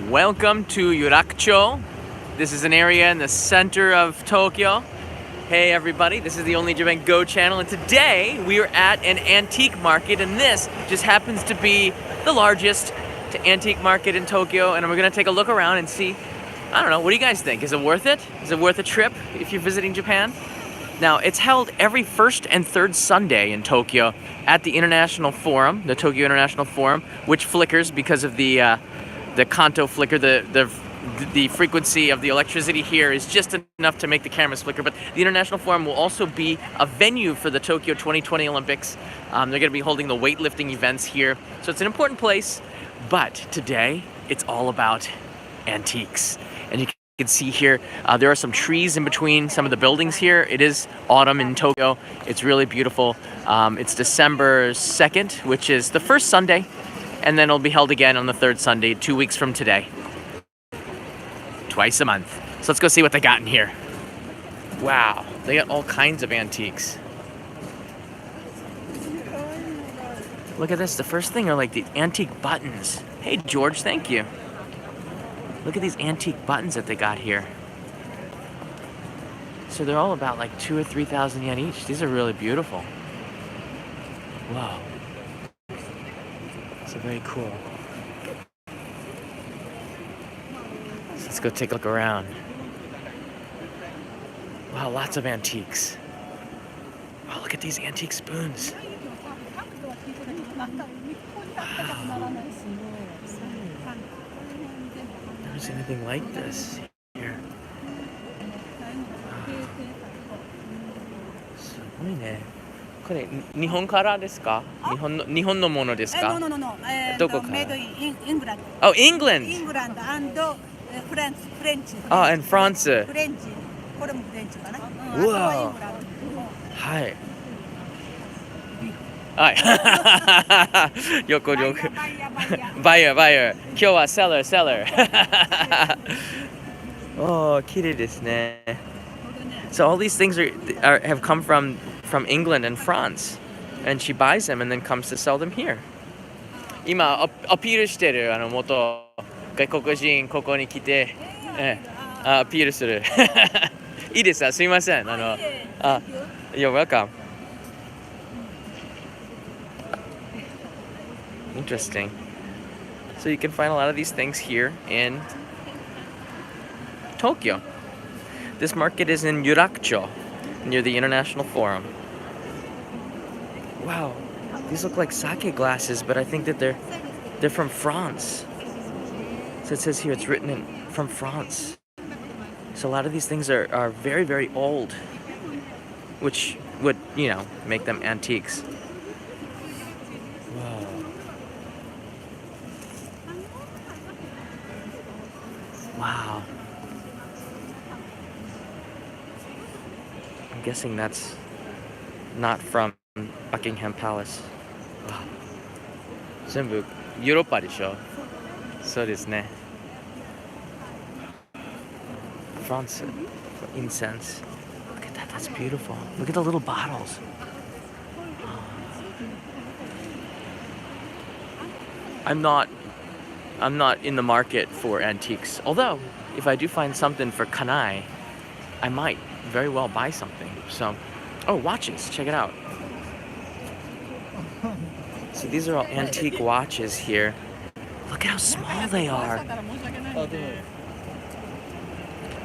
Welcome to Yurakucho. This is an area in the center of Tokyo. Hey everybody, this is the Only Japan Go channel, and today we are at an antique market, and this just happens to be the largest antique market in Tokyo, and we're gonna take a look around and see, I don't know, what do you guys think? Is it worth it? Is it worth a trip if you're visiting Japan? Now, it's held every first and third Sunday in Tokyo at the International Forum, the Tokyo International Forum, which flickers because of the Kanto flicker. The frequency of the electricity here is just enough to make the cameras flicker. But the International Forum will also be a venue for the Tokyo 2020 Olympics. They're going to be holding the weightlifting events here. So it's an important place. But today, it's all about antiques. And you can see here, there are some trees in between some of the buildings here. It is autumn in Tokyo. It's really beautiful. It's December 2nd, which is the first Sunday. And then it'll be held again on the third Sunday, 2 weeks from today. Twice a month. So let's go see what they got in here. Wow, they got all kinds of antiques. Look at this. The first thing are like the antique buttons. Hey, George, thank you. Look at these antique buttons that they got here. So they're all about like 2,000 or 3,000 yen each. These are really beautiful. Wow. So very cool. So let's go take a look around. Wow, lots of antiques. Wow, look at these antique spoons. Wow. Never seen anything like this here. Wow. すごいね。これ日本からですか？日本のものですか？ No. どこから？ Made in England. Oh, England. England and French. Oh, and France. French. これもフレンチかな。うわ。はい。はい。横。バイヤー。今日はセラー。おー、綺麗ですね。So all these things have come from England and France, and she buys them and then comes to sell them here. 今アピールしてる元外国人ここに来て、アピールする。いいですか？すいません。You're welcome. Interesting. So you can find a lot of these things here in Tokyo. This market is in Yurakucho, near the International Forum. Wow, these look like sake glasses, but I think that they're from France. So it says here it's written from France. So a lot of these things are very, very old, which would, make them antiques. Wow. Wow. I'm guessing that's not from Buckingham Palace. Wow. 全部ヨーロッパでしょ？そうですね。France for incense. Look at that, that's beautiful. Look at the little bottles. I'm not in the market for antiques. Although, if I do find something for kanai, I might very well buy something. So, oh, watches, check it out. So these are all antique watches here. Look at how small they are.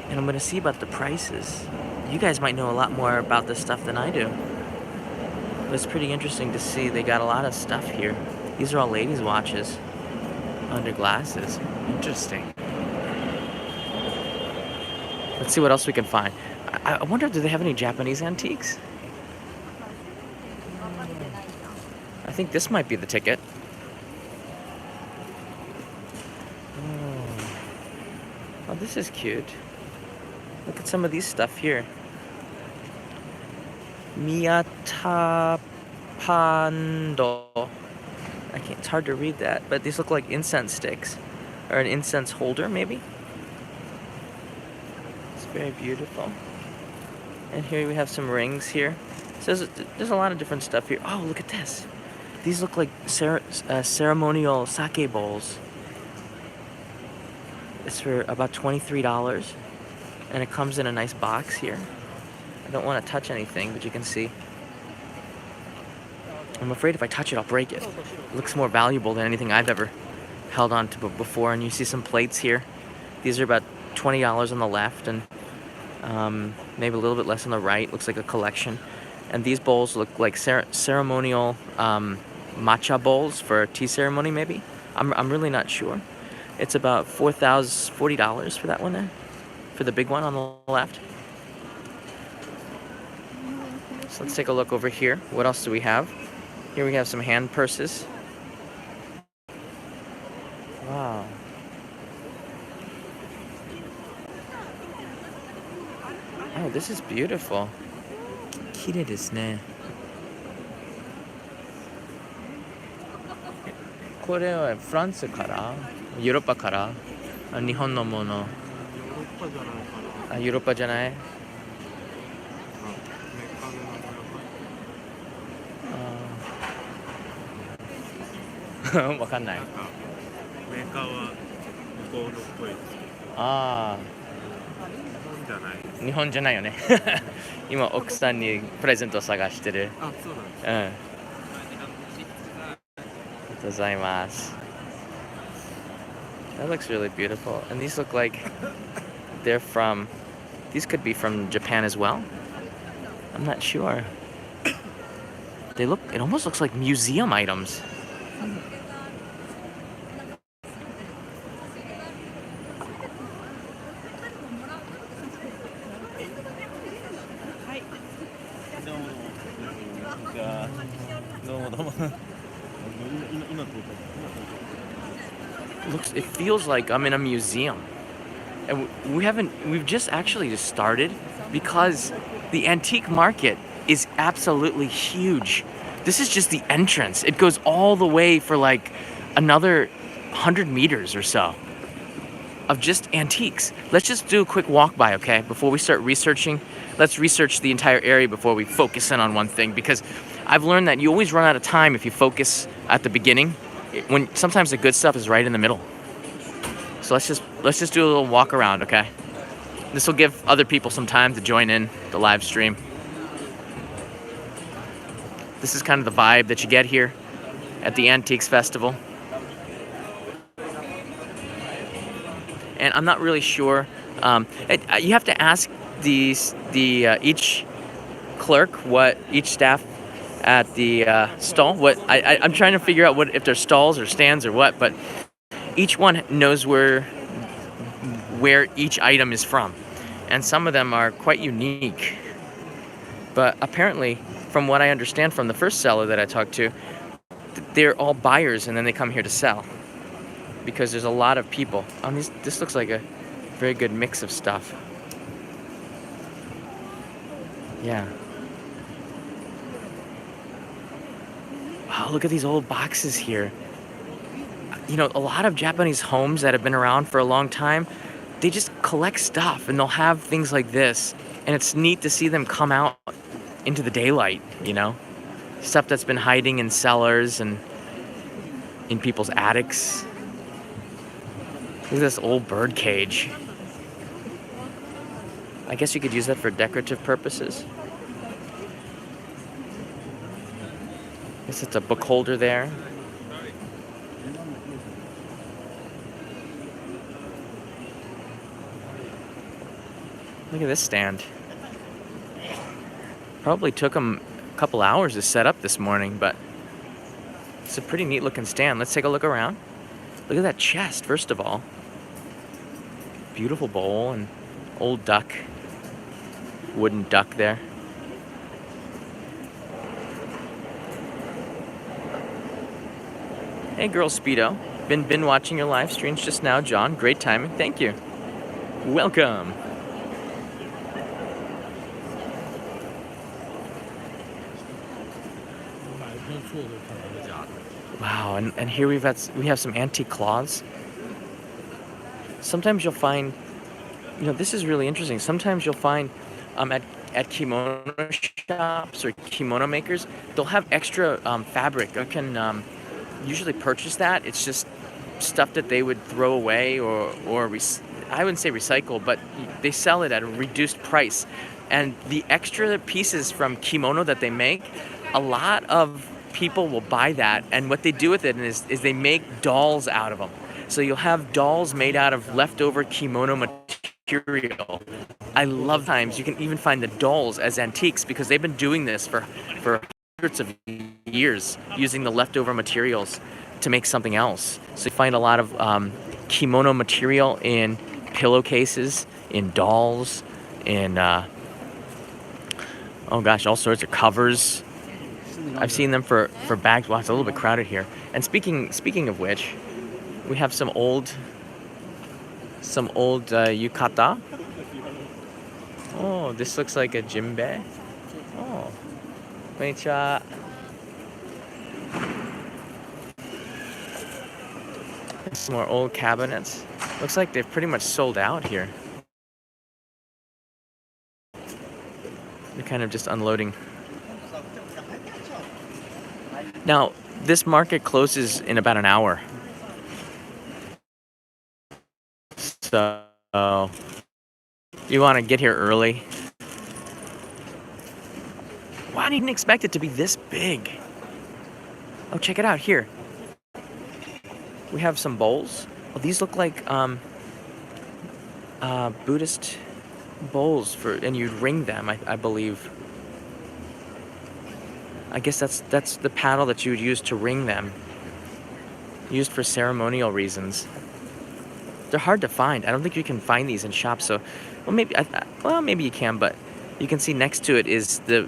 And I'm gonna see about the prices. You guys might know a lot more about this stuff than I do. But it's pretty interesting to see. They got a lot of stuff here. These are all ladies' watches under glasses. Interesting. Let's see what else we can find. I wonder, do they have any Japanese antiques? I think this might be the ticket. Oh, this is cute. Look at some of these stuff here. Miyata Pando. It's hard to read that, but these look like incense sticks. Or an incense holder, maybe? It's very beautiful. And here we have some rings here. So there's a lot of different stuff here. Oh, look at this. These look like ceremonial sake bowls. is for about $23, and it comes in a nice box here. I don't want to touch anything, but you can see. I'm afraid if I touch it, I'll break it. It looks more valuable than anything I've ever held on to before. And you see some plates here. These are about $20 on the left, and maybe a little bit less on the right. Looks like a collection. And these bowls look like ceremonial matcha bowls for a tea ceremony, maybe. I'm really not sure. It's about $40 for that one there, for the big one on the left. So let's take a look over here. What else do we have? Here we have some hand purses. Wow. Oh, this is beautiful. 綺麗ですね。これはフランスからヨーロッパから日本のもの。ヨーロッパじゃない。わかんない。メーカーは向こうのっぽいですけど。ああ。日本じゃない。日本じゃないよね。今奥さんにプレゼントを探してる。あ、そうなんです。うん。ありがとうございます。That looks really beautiful. And these look like they're from, these could be from Japan as well. I'm not sure. They look, it almost looks like museum items. It feels like I'm in a museum. And we've just started because the antique market is absolutely huge. This is just the entrance. It goes all the way for like another 100 meters or so of just antiques. Let's just do a quick walk by, okay? Before we start researching, let's research the entire area before we focus in on one thing, because I've learned that you always run out of time if you focus at the beginning. When sometimes the good stuff is right in the middle. So let's just do a little walk around, okay? This will give other people some time to join in the live stream. This is kind of the vibe that you get here at the Antiques Festival. And I'm not really sure. You have to ask each clerk, each staff at the stall. I'm trying to figure out if they're stalls or stands or what, but each one knows where each item is from, and some of them are quite unique. But apparently, from what I understand from the first seller that I talked to, they're all buyers and then they come here to sell because there's a lot of people. This looks like a very good mix of stuff. Yeah. Wow, look at these old boxes here. You know, a lot of Japanese homes that have been around for a long time, they just collect stuff and they'll have things like this. And it's neat to see them come out into the daylight, you know? Stuff that's been hiding in cellars and in people's attics. Look at this old bird cage. I guess you could use that for decorative purposes. I guess it's a book holder there. Look at this stand. Probably took them a couple hours to set up this morning, but it's a pretty neat looking stand. Let's take a look around. Look at that chest, first of all. Beautiful bowl and old duck. Wooden duck there. Hey, Girl Speedo. Been watching your live streams just now, John. Great timing. Thank you. Welcome. Wow, and here we have some antique cloths. Sometimes you'll find, you know, this is really interesting. Sometimes you'll find at kimono shops or kimono makers, they'll have extra fabric. I can usually purchase that. It's just stuff that they would throw away or I wouldn't say recycle, but they sell it at a reduced price. And the extra pieces from kimono that they make, a lot of people will buy that. And what they do with it is they make dolls out of them. So you'll have dolls made out of leftover kimono material. I love times you can even find the dolls as antiques because they've been doing this for hundreds of years, using the leftover materials to make something else. So you find a lot of kimono material in pillowcases, in dolls, in oh gosh, all sorts of covers. I've seen them for bags. Wow, it's a little bit crowded here. And speaking of which, we have some old yukata. Oh, this looks like a jinbei. Oh, konnichiwa. Some more old cabinets. Looks like they've pretty much sold out here. They're kind of just unloading. Now, this market closes in about an hour. So, you want to get here early. Wow, I didn't expect it to be this big. Oh, check it out here. We have some bowls. Oh, these look like Buddhist bowls and you'd ring them, I believe. I guess that's the paddle that you would use to ring them. Used for ceremonial reasons. They're hard to find. I don't think you can find these in shops. So, well, maybe you can, but you can see next to it is the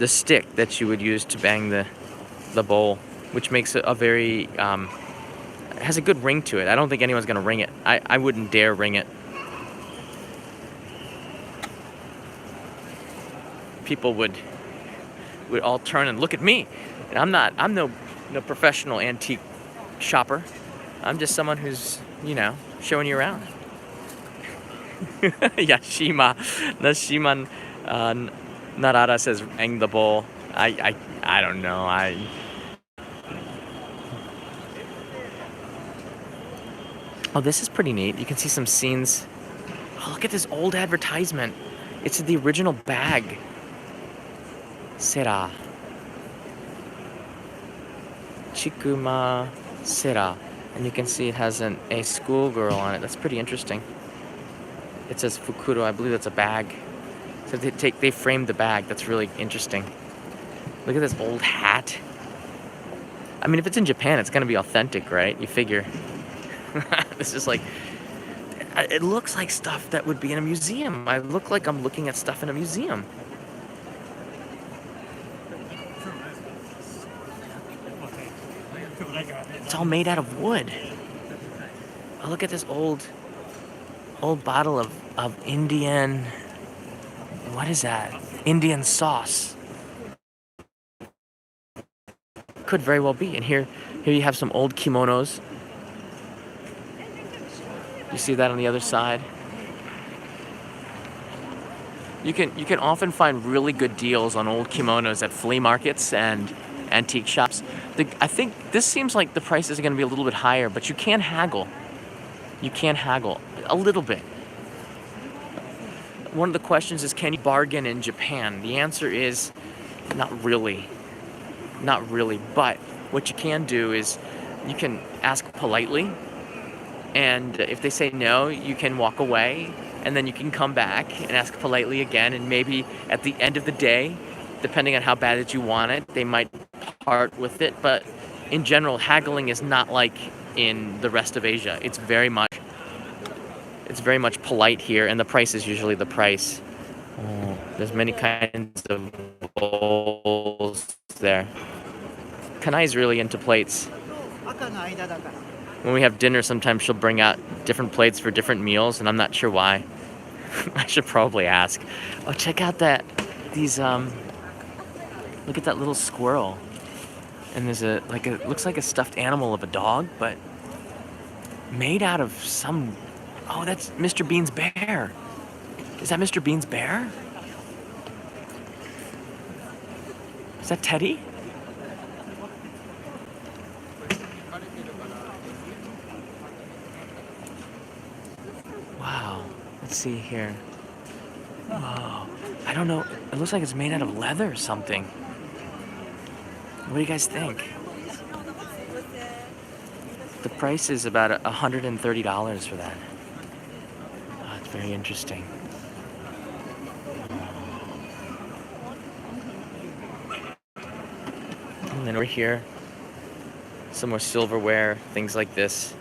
stick that you would use to bang the bowl, which makes it a very it has a good ring to it. I don't think anyone's gonna ring it. I wouldn't dare ring it. People would all turn and look at me. And I'm no professional antique shopper. I'm just someone who's, showing you around. Yashima Narada says bang the bowl. I don't know. Oh, this is pretty neat. You can see some scenes. Oh, look at this old advertisement. It's the original bag. Sera. Chikuma Sera. And you can see it has a schoolgirl on it. That's pretty interesting. It says Fukuro. I believe that's a bag. So they framed the bag. That's really interesting. Look at this old hat. I mean, if it's in Japan, it's going to be authentic, right? You figure. This is like, it looks like stuff that would be in a museum. I look like I'm looking at stuff in a museum. It's all made out of wood. Oh, look at this old bottle of Indian, what is that? Indian sauce. Could very well be. And here you have some old kimonos. You see that on the other side? You can often find really good deals on old kimonos at flea markets and antique shops. I think this seems like the prices are going to be a little bit higher, but you can haggle. You can haggle a little bit. One of the questions is, can you bargain in Japan? The answer is not really. Not really. But what you can do is you can ask politely. And if they say no, you can walk away, and then you can come back and ask politely again, and maybe at the end of the day, depending on how bad that you want it, they might part with it. But in general, haggling is not like in the rest of Asia. It's very much polite here, and the price is usually the price. Oh, there's many kinds of bowls there. Kanai's really into plates. When we have dinner, sometimes she'll bring out different plates for different meals, and I'm not sure why. I should probably ask. Oh, check out these look at that little squirrel. And there's looks like a stuffed animal of a dog, but made out of some, oh, that's Mr. Bean's bear. Is that Mr. Bean's bear? Is that Teddy? Let's see here. Whoa. I don't know. It looks like it's made out of leather or something. What do you guys think? The price is about $130 for that. Oh, it's very interesting. And then we're here. Some more silverware, things like this.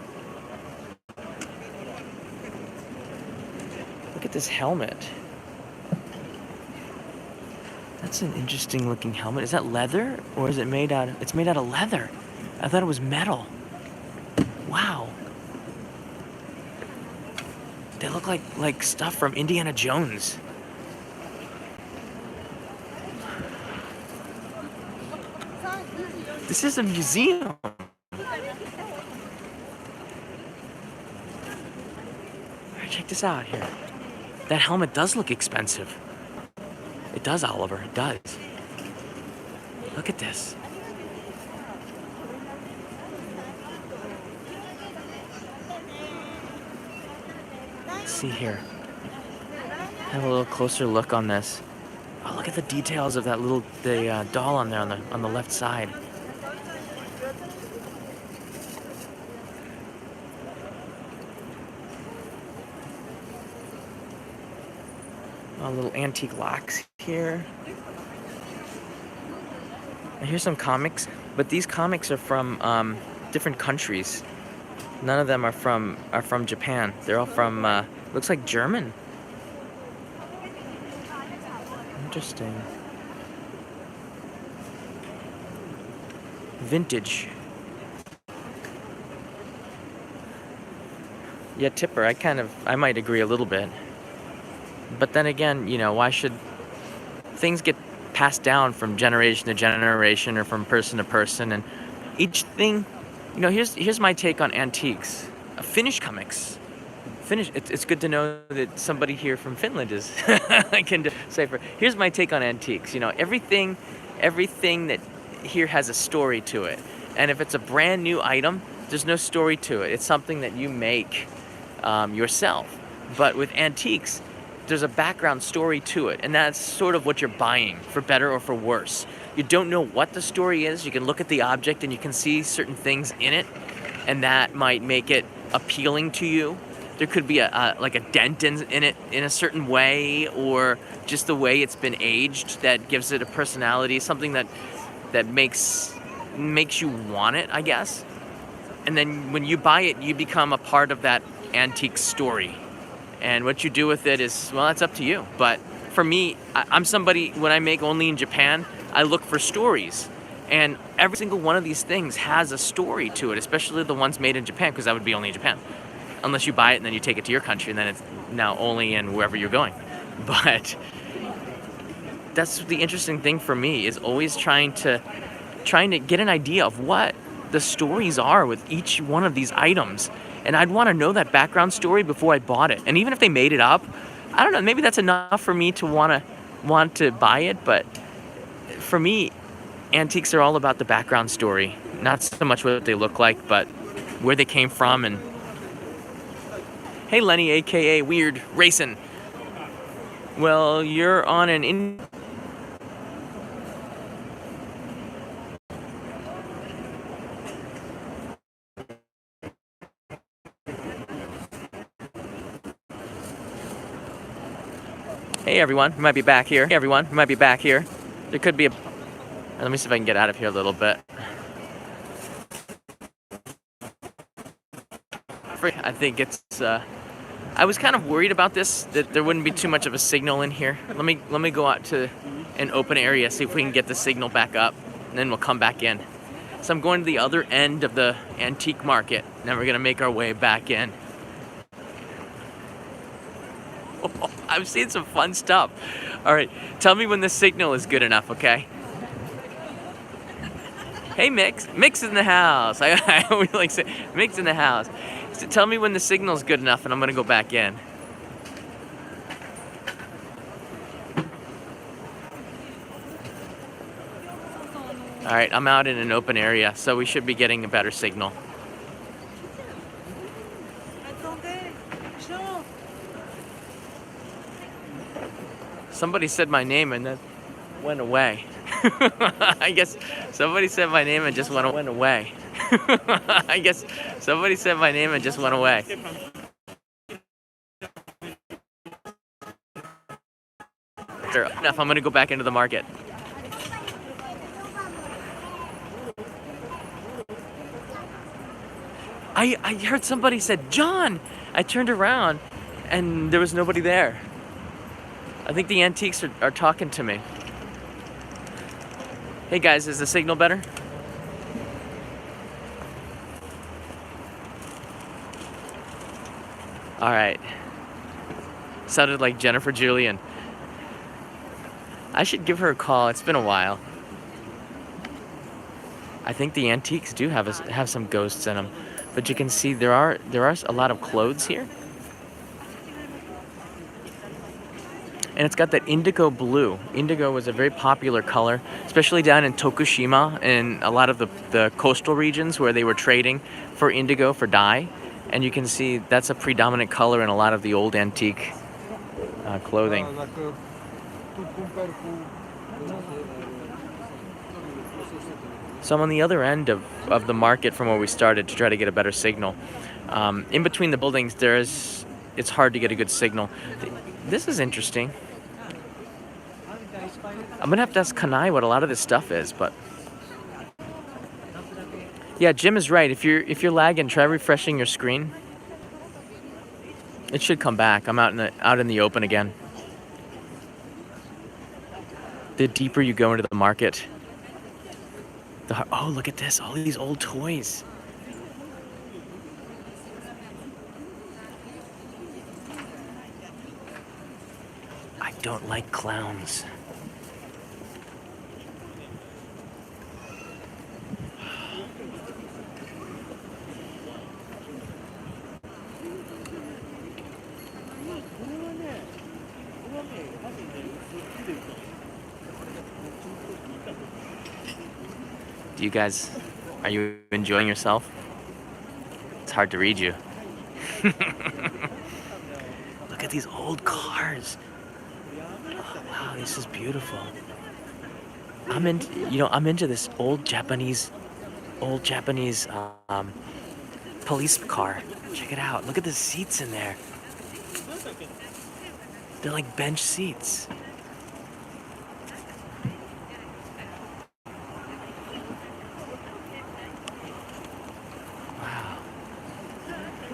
Look at this helmet. That's an interesting looking helmet. Is that leather or is it made out of, it's made out of leather. I thought it was metal. Wow. They look like stuff from Indiana Jones. This is a museum. Alright, check this out here. That helmet does look expensive. It does, Oliver. It does. Look at this. Let's see here. Have a little closer look on this. Oh, look at the details of that little doll on there on the left side. Little antique locks here. And here's some comics, but these comics are from different countries. None of them are from Japan. They're all from looks like German. Interesting. Vintage. Yeah, Tipper. I might agree a little bit. But then again, you know, why should things get passed down from generation to generation or from person to person? And each thing, you know, here's my take on antiques. Finnish comics. It's good to know that somebody here from Finland is I can decipher. Here's my take on antiques. You know, everything that here has a story to it. And if it's a brand new item, there's no story to it. It's something that you make yourself. But with antiques, there's a background story to it, and that's sort of what you're buying, for better or for worse. You don't know what the story is. You can look at the object and you can see certain things in it, and that might make it appealing to you. There could be like a dent in it in a certain way, or just the way it's been aged that gives it a personality, something that makes you want it, I guess. And then when you buy it, you become a part of that antique story. And what you do with it is, well, that's up to you. But for me, I'm somebody, when I make only in Japan, I look for stories. And every single one of these things has a story to it, especially the ones made in Japan, because that would be only in Japan. Unless you buy it and then you take it to your country, and then it's now only in wherever you're going. But that's the interesting thing for me, is always trying to get an idea of what the stories are with each one of these items. And I'd want to know that background story before I bought it. And even if they made it up, I don't know, maybe that's enough for me to want to buy it. But for me, antiques are all about the background story. Not so much what they look like, but where they came from. And hey, Lenny, aka Weird Racing. Well, you're on an Hey everyone, we might be back here. Hey everyone, we might be back here. There could be a... Let me see if I can get out of here a little bit. I think it's... I was kind of worried about this, that there wouldn't be too much of a signal in here. Let me go out to an open area, see if we can get the signal back up, and then we'll come back in. So I'm going to the other end of the antique market. Now we're gonna make our way back in. Oh, I've seen some fun stuff. All right, tell me when the signal is good enough, okay? Hey, Mix. Mix in the house. I always like say, Mix in the house. So tell me when the signal's good enough, and I'm gonna go back in. All right, I'm out in an open area, so we should be getting a better signal. Somebody said my name and then went away. I guess somebody said my name and just went away. I guess somebody said my name and just went away. Enough, I'm gonna go back into the market. I heard somebody said, John! I turned around and there was nobody there. I think the antiques are talking to me. Hey guys, is the signal better? All right. Sounded like Jennifer Julian. I should give her a call. It's been a while. I think the antiques do have some ghosts in them, but you can see there are a lot of clothes here, and it's got that indigo blue. Indigo was a very popular color, especially down in Tokushima and a lot of the coastal regions where they were trading for indigo for dye, and you can see that's a predominant color in a lot of the old antique clothing. So I'm on the other end of the market from where we started to try to get a better signal. In between the buildings, it's hard to get a good signal. This is interesting. I'm gonna have to ask Kanai what a lot of this stuff is, but yeah, Jim is right. If you're lagging, try refreshing your screen. It should come back. I'm out in the open again. The deeper you go into the market, oh, look at this, all these old toys. I don't like clowns. You guys, are you enjoying yourself? It's hard to read you. Look at these old cars. Oh, wow, this is beautiful. I'm into this old Japanese police car. Check it out. Look at the seats in there. They're like bench seats.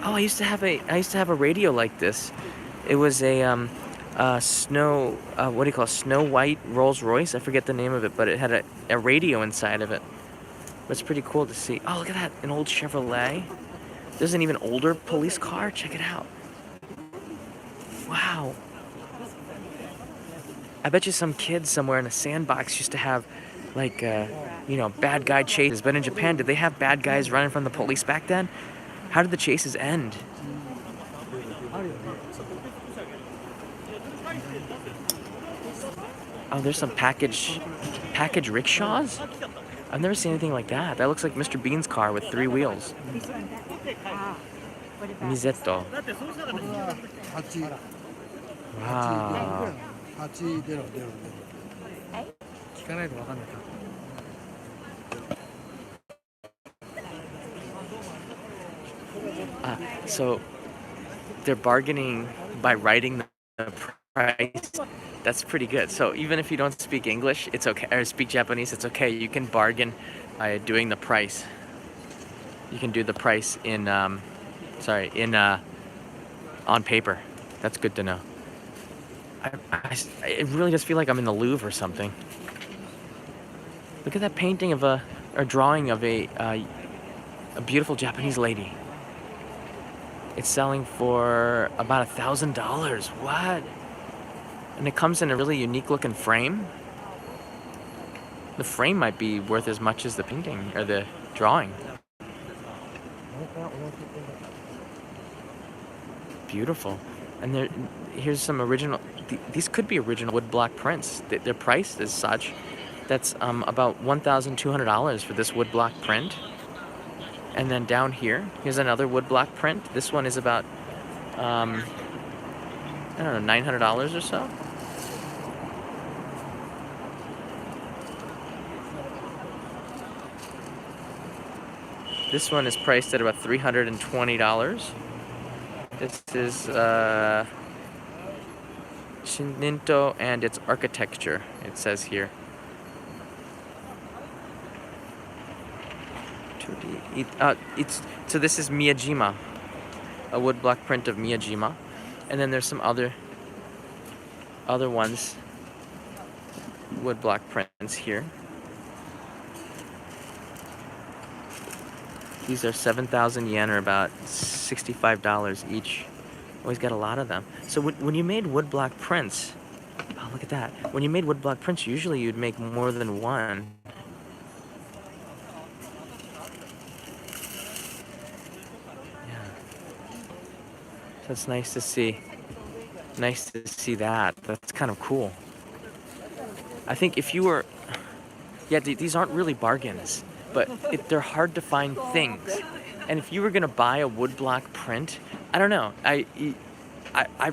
Oh, I used to have a radio like this. It was a Snow White Rolls Royce. I forget the name of it, but it had a radio inside of it. It's pretty cool to see. Oh, look at that, an old Chevrolet. There's an even older police car. Check it out. Wow. I bet you some kids somewhere in a sandbox used to have like bad guy chases. But in Japan, did they have bad guys running from the police back then? How did the chases end? Oh, there's some package rickshaws? I've never seen anything like that. That looks like Mr. Bean's car with 3 wheels. Mizetto. Wow. So they're bargaining by writing the price. That's pretty good. So even if you don't speak English, it's okay, or speak Japanese, it's okay. You can bargain by doing the price. You can do the price on paper. That's good to know. I really just feel like I'm in the Louvre or something. Look at that painting of or drawing of a beautiful Japanese lady. It's selling for about $1,000. What? And it comes in a really unique looking frame. The frame might be worth as much as the painting or the drawing. Beautiful. And here's some original, these could be original woodblock prints. They're priced as such. That's about $1,200 for this woodblock print. And then down here's another woodblock print. This one is about, I don't know, $900 or so. This one is priced at about $320. This is Shinto and its architecture, it says here. So this is Miyajima, a woodblock print of Miyajima, and then there's some other ones, woodblock prints here. These are 7,000 yen, or about $65 each. Always got a lot of them. So when you made woodblock prints, oh, look at that. When you made woodblock prints, usually you'd make more than one. Yeah. So it's nice to see. Nice to see that. That's kind of cool. I think if you were, yeah, these aren't really bargains, but they're hard to find things. And if you were gonna buy a woodblock print, I don't know, I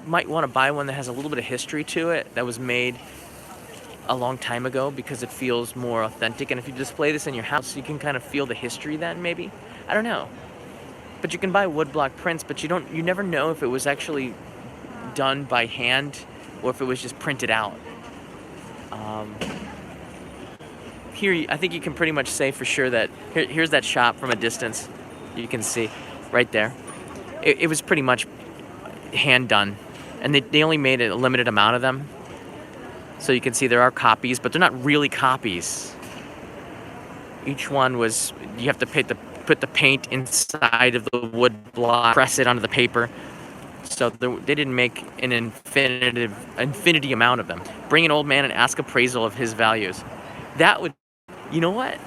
might want to buy one that has a little bit of history to it, that was made a long time ago, because it feels more authentic. And if you display this in your house, you can kind of feel the history then, maybe. I don't know. But you can buy woodblock prints, but you never know if it was actually done by hand or if it was just printed out. Here, I think you can pretty much say for sure that here's that shop from a distance. You can see right there. It was pretty much hand done, and they only made a limited amount of them. So you can see there are copies, but they're not really copies. Each one was, you have to put the paint inside of the wood block, press it onto the paper. So they didn't make an infinity amount of them. Bring an old man and ask appraisal of his values. That would, you know what?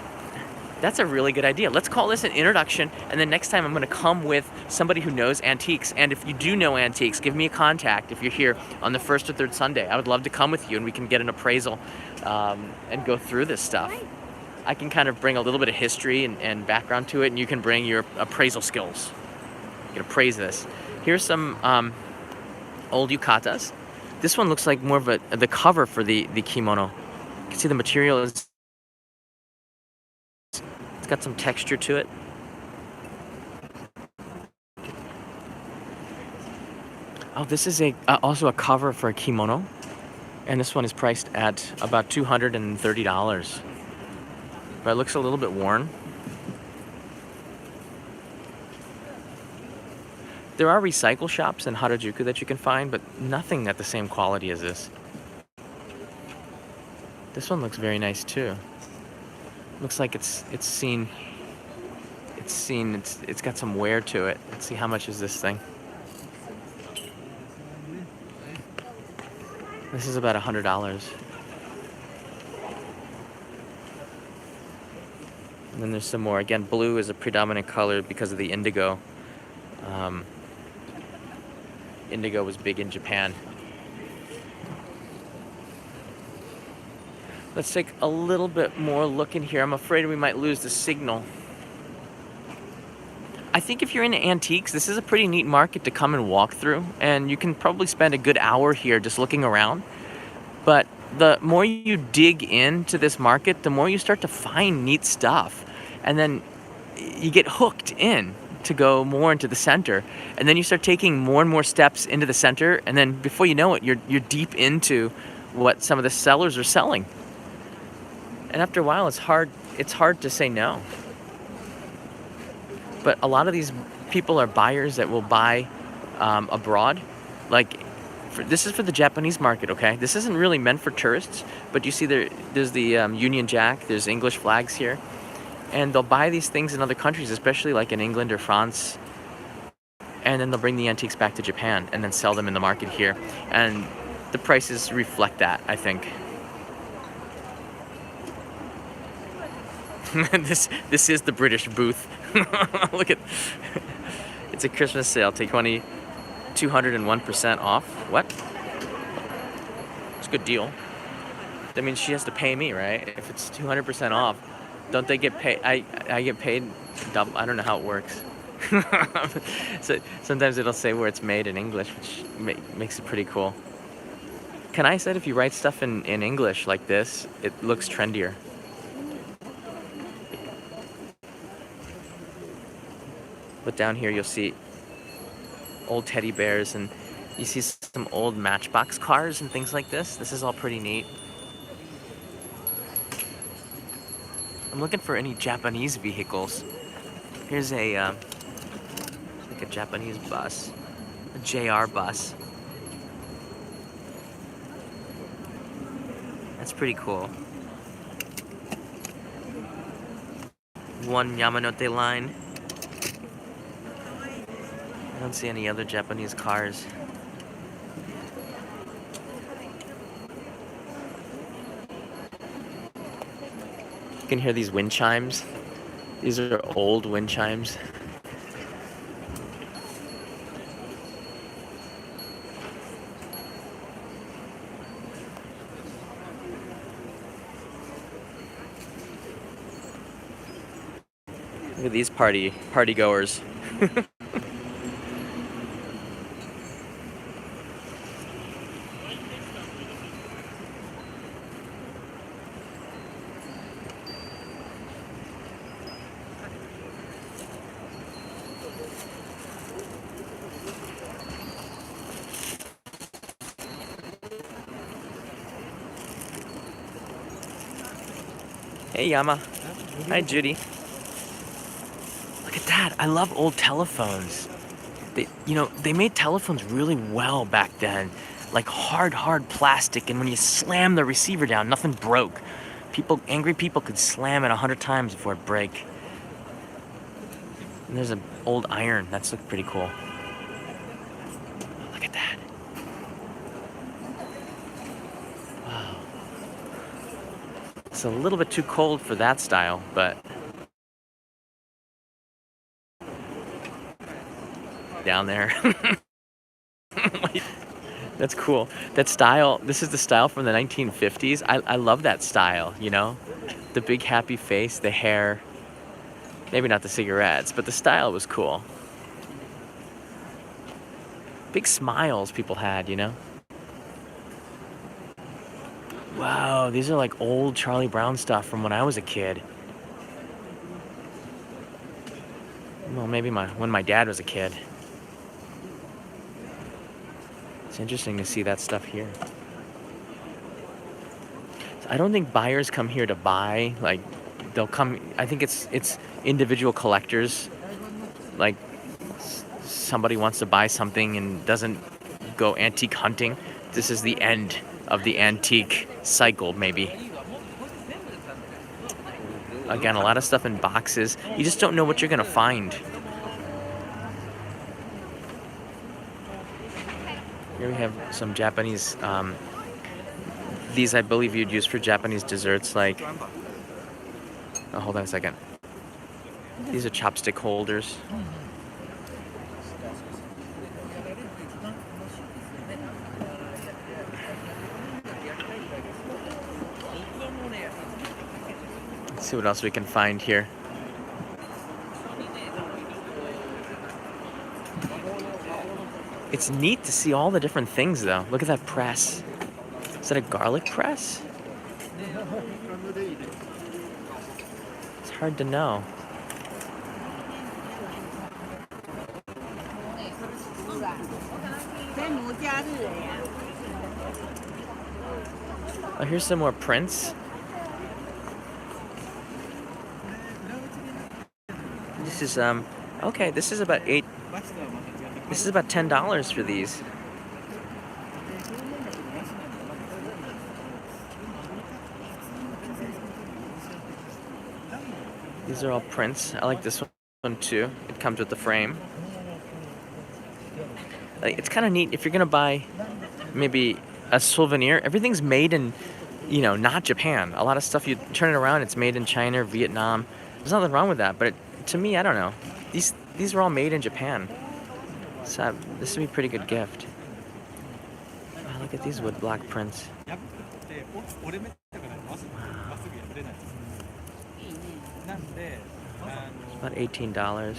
That's a really good idea. Let's call this an introduction, and then next time I'm going to come with somebody who knows antiques. And if you do know antiques, give me a contact if you're here on the first or third Sunday. I would love to come with you, and we can get an appraisal and go through this stuff. I can kind of bring a little bit of history and background to it, and you can bring your appraisal skills. You can appraise this. Here's some old yukatas. This one looks like more of the cover for the kimono. You can see the material is, it's got some texture to it. Oh, this is also a cover for a kimono, and this one is priced at about $230. But it looks a little bit worn. There are recycle shops in Harajuku that you can find, but nothing at the same quality as this. This one looks very nice too. Looks like it's got some wear to it. Let's see, how much is this thing? This is about $100. And then there's some more. Again, blue is a predominant color because of the indigo. Indigo was big in Japan. Let's take a little bit more look in here. I'm afraid we might lose the signal. I think if you're into antiques, this is a pretty neat market to come and walk through, and you can probably spend a good hour here just looking around. But the more you dig into this market, the more you start to find neat stuff, and then you get hooked in to go more into the center, and then you start taking more and more steps into the center, and then before you know it, you're deep into what some of the sellers are selling. And after a while, it's hard to say no. But a lot of these people are buyers that will buy abroad. Like, this is for the Japanese market, okay? This isn't really meant for tourists, but you see there's the Union Jack, there's English flags here. And they'll buy these things in other countries, especially like in England or France. And then they'll bring the antiques back to Japan and then sell them in the market here. And the prices reflect that, I think. This is the British booth. Look at, it's a Christmas sale. Take 201% off. What? It's a good deal. That means she has to pay me, right? If it's 200% off, don't they get paid? I get paid double. I don't know how it works. So sometimes it'll say where it's made in English, which makes it pretty cool. Can I say if you write stuff in English like this, it looks trendier? But down here you'll see old teddy bears, and you see some old Matchbox cars and things like this. This is all pretty neat. I'm looking for any Japanese vehicles. Here's like a Japanese bus, a JR bus. That's pretty cool. One Yamanote line. I don't see any other Japanese cars. You can hear these wind chimes. These are old wind chimes. Look at these party goers. Hey Yama. Hi Judy. Look at that. I love old telephones. They made telephones really well back then. Like hard plastic, and when you slam the receiver down, nothing broke. Angry people could slam it 100 times before it break. And there's an old iron. That's looks pretty cool. Look at that. Wow. It's a little bit too cold for that style, but down there. That's cool. That style, this is the style from the 1950s. I love that style, you know? The big happy face, the hair. Maybe not the cigarettes, but the style was cool. Big smiles people had, you know? Wow, these are like old Charlie Brown stuff from when I was a kid. Well, maybe when my dad was a kid. It's interesting to see that stuff here. So I don't think buyers come here to buy. Like, they'll come. I think it's individual collectors. Like, somebody wants to buy something and doesn't go antique hunting. This is the end of the antique cycle, maybe. Again, a lot of stuff in boxes. You just don't know what you're gonna find. Here we have some Japanese, these I believe you'd use for Japanese desserts, like, oh, hold on a second. These are chopstick holders. Let's see what else we can find here. It's neat to see all the different things, though. Look at that press. Is that a garlic press? It's hard to know. Oh, here's some more prints. This is okay. This is about $10 for these. These are all prints. I like this one too. It comes with the frame. Like, it's kind of neat if you're gonna buy maybe a souvenir. Everything's made in, not Japan. A lot of stuff you turn it around, it's made in China or Vietnam. There's nothing wrong with that, but to me, I don't know. These were all made in Japan. So this would be a pretty good gift. Oh, look at these woodblock prints. Wow. It's about $18.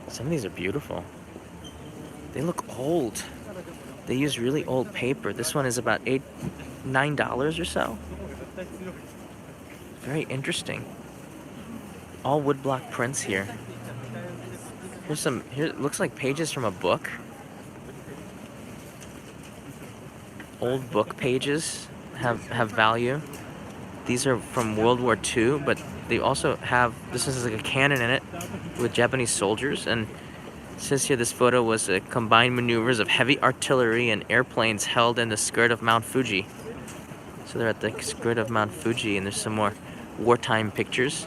Some of these are beautiful. They look old. They use really old paper. This one is about $9 or so. Very interesting. All woodblock prints here. Here it looks like pages from a book. Old book pages have value. These are from World War II, but they also have, this is like a cannon in it with Japanese soldiers, and it says here this photo was combined maneuvers of heavy artillery and airplanes held in the skirt of Mount Fuji. So they're at the skirt of Mount Fuji, and there's some more wartime pictures,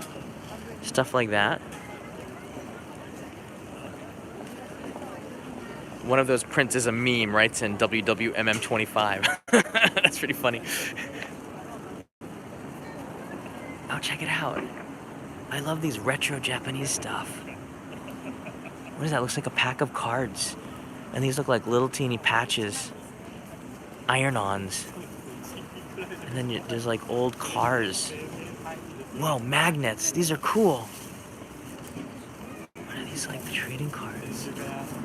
stuff like that. One of those prints is a meme, right? It's in WWMM25. That's pretty funny. Oh, check it out. I love these retro Japanese stuff. What is that? Looks like a pack of cards. And these look like little teeny patches. Iron-ons. And then there's like old cars. Whoa, magnets. These are cool. What are these, like trading cards?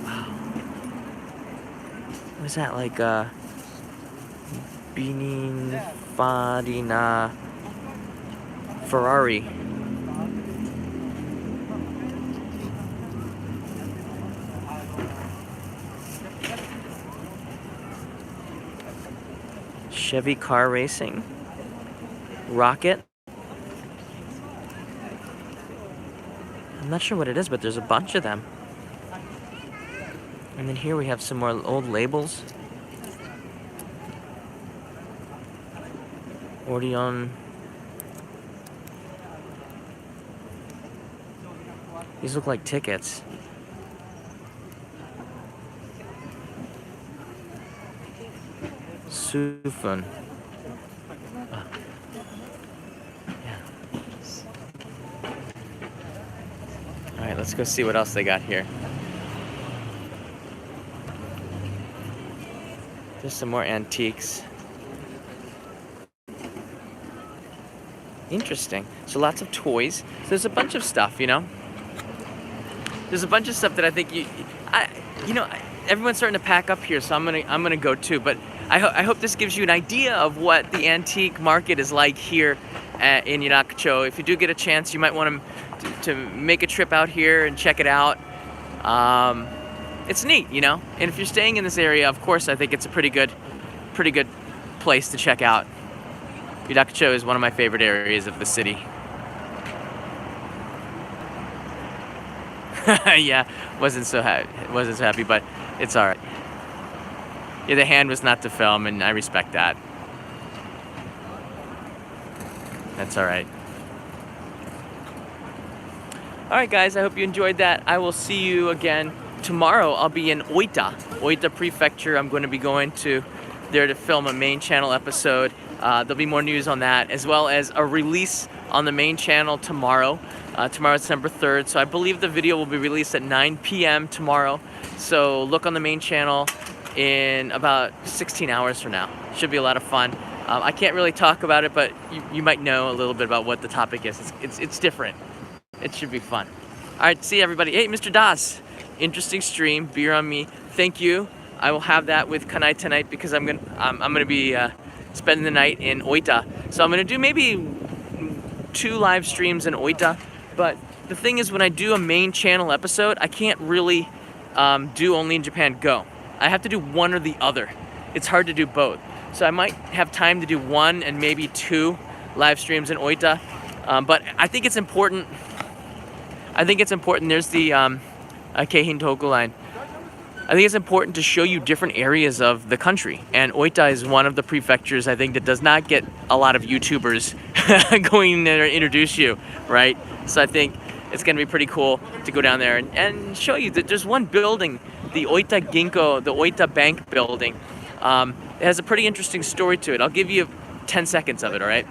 Wow. What is that? Like Pininfarina Ferrari. Chevy car racing. Rocket. I'm not sure what it is, but there's a bunch of them. And then here we have some more old labels. Odeon. These look like tickets. Sufun. Yeah. All right, let's go see what else they got here. There's some more antiques. Interesting. So lots of toys. So there's a bunch of stuff, you know. There's a bunch of stuff that I think everyone's starting to pack up here, so I'm gonna go too. But I hope this gives you an idea of what the antique market is like here in Yurakucho. If you do get a chance, you might want to make a trip out here and check it out. It's neat, you know. And if you're staying in this area, of course, I think it's a pretty good place to check out. Yurakucho is one of my favorite areas of the city. Yeah, wasn't so happy, but it's all right. Yeah, the hand was not to film, and I respect that. That's all right. All right, guys, I hope you enjoyed that. I will see you again tomorrow. I'll be in Oita Prefecture. I'm going to be going to there to film a main channel episode. There'll be more news on that, as well as a release on the main channel tomorrow. Tomorrow, December 3rd. So I believe the video will be released at 9 p.m. tomorrow. So look on the main channel in about 16 hours from now. Should be a lot of fun. I can't really talk about it, but you might know a little bit about what the topic is. It's different. It should be fun. All right, see everybody. Hey, Mr. Das. Interesting stream. Beer on me. Thank you. I will have that with Kanai tonight because I'm gonna be spending the night in Oita. So I'm gonna do maybe 2 live streams in Oita. But the thing is, when I do a main channel episode, I can't really do Only in Japan Go. I have to do one or the other. It's hard to do both. So I might have time to do 1 and maybe 2 live streams in Oita. But I think it's important. There's the Keihin Toku line. I think it's important to show you different areas of the country. And Oita is one of the prefectures, I think, that does not get a lot of YouTubers going there to introduce you, right? So I think it's going to be pretty cool to go down there and show you that there's one building, the Oita Ginko, the Oita Bank building. It has a pretty interesting story to it. I'll give you 10 seconds of it, all right?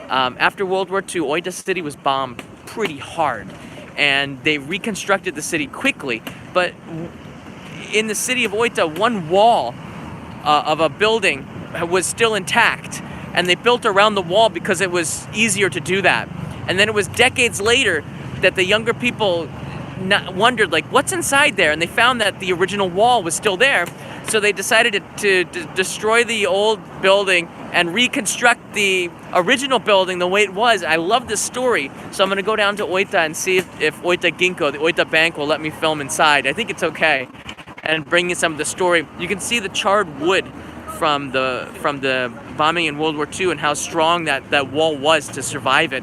After World War II, Oita City was bombed pretty hard. And they reconstructed the city quickly. But in the city of Oita, one wall of a building was still intact. And they built around the wall because it was easier to do that. And then it was decades later that the younger people wondered, like, what's inside there? And they found that the original wall was still there. So they decided to destroy the old building and reconstruct the original building the way it was. I love this story, so I'm gonna go down to Oita and see if Oita Ginko, the Oita Bank, will let me film inside. I think it's okay, and bring you some of the story. You can see the charred wood from the bombing in World War II and how strong that wall was to survive it.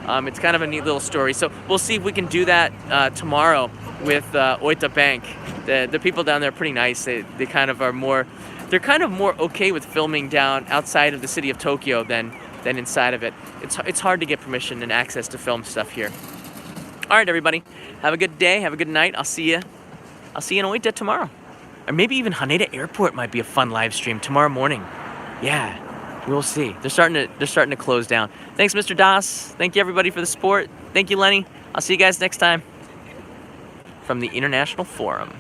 It's kind of a neat little story. So we'll see if we can do that tomorrow with Oita Bank. The people down there are pretty nice. They kind of are more, they're kind of more okay with filming down outside of the city of Tokyo than inside of it. It's hard to get permission and access to film stuff here. All right, everybody, have a good day, have a good night. I'll see you in Oita tomorrow, or maybe even Haneda Airport might be a fun live stream tomorrow morning. Yeah, we'll see. They're starting to close down. Thanks, Mr. Das. Thank you, everybody, for the support. Thank you, Lenny. I'll see you guys next time from the International Forum.